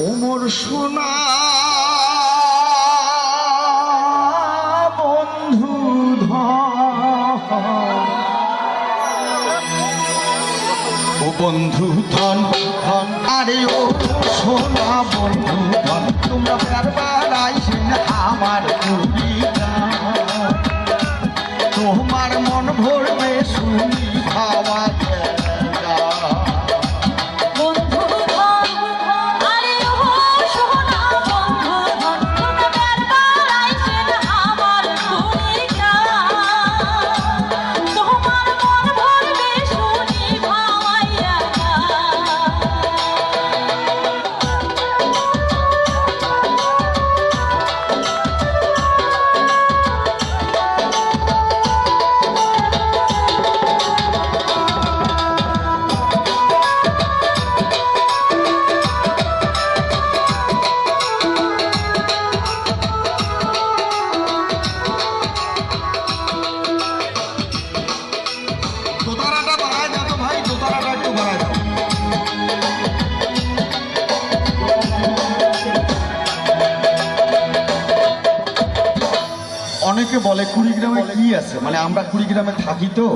ওমর সোনা বন্ধু ও বন্ধু ধন ধন আরে ও সোনা বন্ধু ধন তোমরা বারবার আইসেন আমার তোমার মন ভরবে শুনি ভাবা অনেকে বলে কুড়িগ্রামে কি আছে, মানে আমরা কুড়িগ্রামে থাকি তো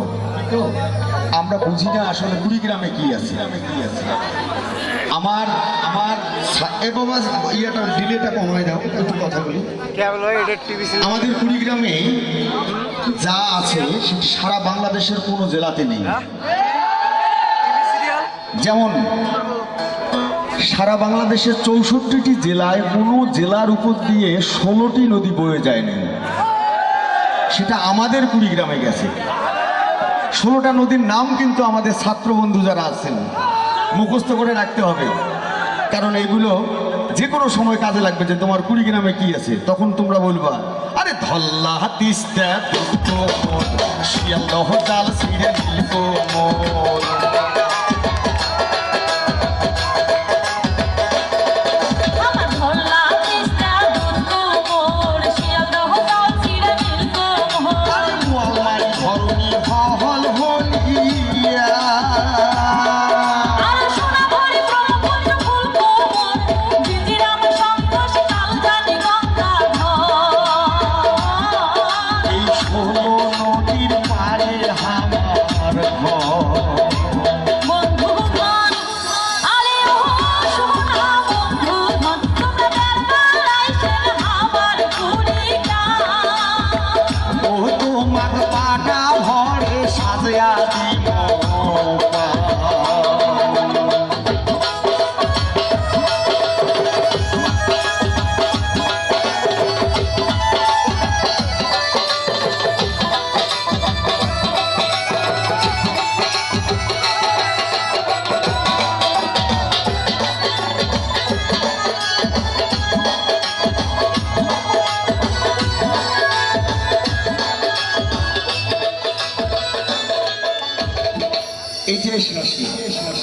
আমরা বুঝি না আসলে কুড়িগ্রামে কি আছে। আমার আমার বাবা ইয়েটা ডিলেটা কমাই দাও, একটু কথা বলি। আমাদের কুড়িগ্রামে যা আছে সেটি সারা বাংলাদেশের কোনো জেলাতে নেই। যেমন সারা বাংলাদেশের 64টি জেলায় কোনো জেলার উপর দিয়ে 16টি নদী বয়ে যায়নি, সেটা আমাদের কুড়িগ্রামে গেছে। 16টা নদীর নাম কিন্তু আমাদের ছাত্র বন্ধু যারা আছেন মুখস্থ করে রাখতে হবে, কারণ এইগুলো যে কোনো সময় কাজে লাগবে। যে তোমার কুড়িগ্রামে কি আছে, তখন তোমরা বলবা আরে ধল্লা তিস্তা শিয়ালদহ জাল সিরে নীলকমল।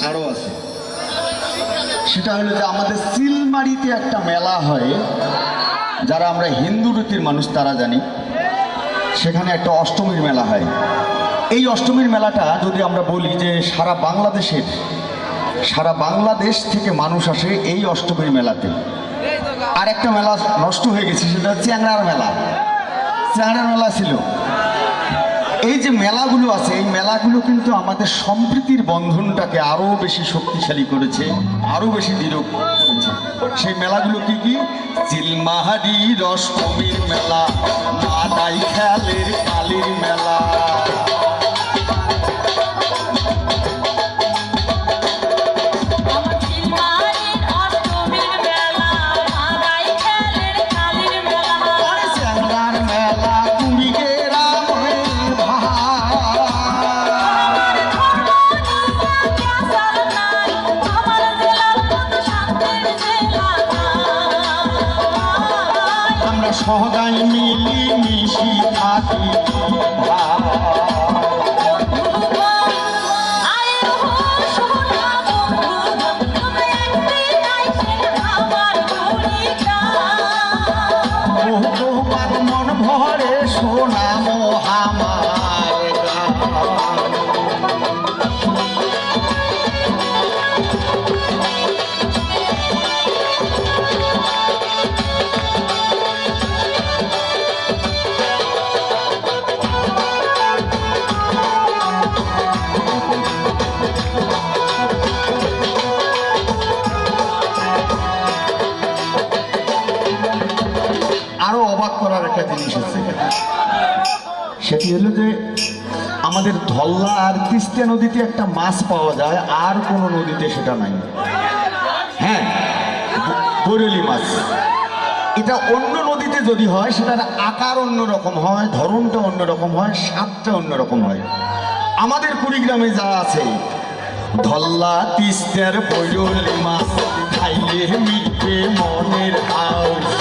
আরো আছে, সেটা হলো যে আমাদের সিলমারিতে একটা মেলা হয়, যারা আমরা হিন্দু রীতির মানুষ তারা জানি। সেখানে একটা অষ্টমীর মেলা হয়। এই অষ্টমীর মেলাটা যদি আমরা বলি যে সারা বাংলাদেশ থেকে মানুষ আসে এই অষ্টমীর মেলাতে। আর একটা মেলা নষ্ট হয়ে গেছে, সেটা চ্যাংড়ার মেলা ছিল। এই যে মেলাগুলো আছে, এই মেলাগুলো কিন্তু আমাদের সম্প্রীতির বন্ধনটাকে আরো বেশি শক্তিশালী করেছে, আরো বেশি দৃঢ় করেছে। সেই মেলাগুলো কি কি? চিলমাহারির অষ্টমীর মেলা, মাদাই খেলের কালীর মেলা। সহগাই মিলি মিশি থাকি মন ভরে সোনা মোহামার। সেটি হলো যে আমাদের ধল্লা আর তিস্তা নদীতে একটা মাছ পাওয়া যায়, আর কোনো নদীতে সেটা নাই। হ্যাঁ, বরেলি মাছ। এটা অন্য নদীতে যদি হয় সেটার আকার অন্যরকম হয়, ধরনটা অন্যরকম হয়, স্বাদটা অন্যরকম হয়। আমাদের কুড়িগ্রামে যা আছে, ধল্লা তিস্তার বরেলি মাছ খাইলে মিটবে মনের হাউস।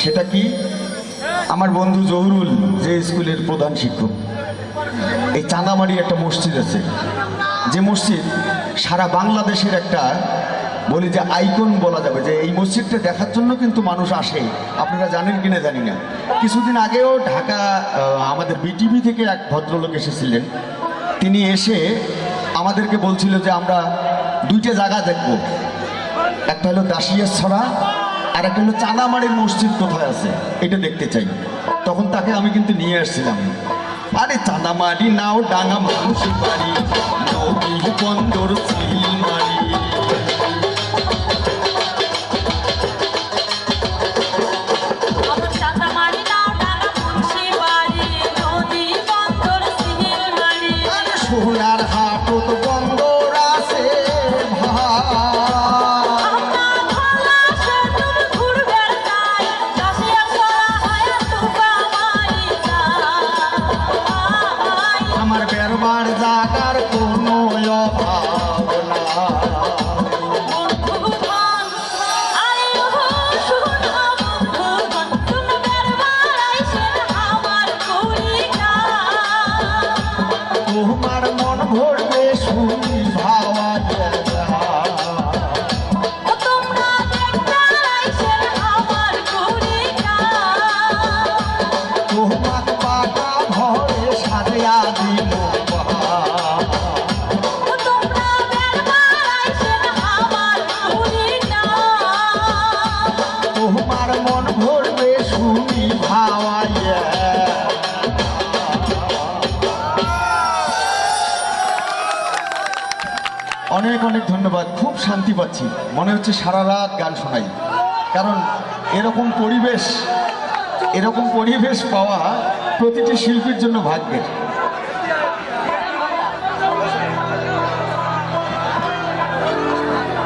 সেটা কি, আমার বন্ধু জহুরুল যে স্কুলের প্রধান শিক্ষক, এই চাঁদামারি একটা মসজিদ আছে, যে মসজিদ সারা বাংলাদেশের একটা বলি যে আইকন বলা যাবে, যে এই মসজিদটা দেখার জন্য কিন্তু মানুষ আসে। আপনারা জানেন কিনা জানি না, কিছুদিন আগেও ঢাকা আমাদের বিটিভি থেকে এক ভদ্রলোক এসেছিলেন। তিনি এসে আমাদেরকে বলছিল যে আমরা দুইটা জায়গা দেখব, একটা হলো দাসিয়ার ছড়া আর একটা হলো চাঁদামারির মসজিদ কোথায় আছে এটা দেখতে চাই। তখন তাকে আমি কিন্তু নিয়ে আসছিলাম। আরে চাঁদামারি নাও ডাঙা মানুষ বাড়ি, নদী বন্দর সিলমারি। সোনার হাটও তো বন্দর আছে আমার বেরবার জাগার কোনো অভাব না। তোমার মন ভরবে শুনি ভাবা তোমার পাটা ভরে সাজিয়া দিল তোমার মন ভরবে শুনি ভাওয়াইয়া। অনেক অনেক ধন্যবাদ, খুব শান্তি পাচ্ছি, মনে হচ্ছে সারা রাত গান শোনাই। কারণ এরকম পরিবেশ পাওয়া প্রতিটি শিল্পীর জন্য ভাগ্যের।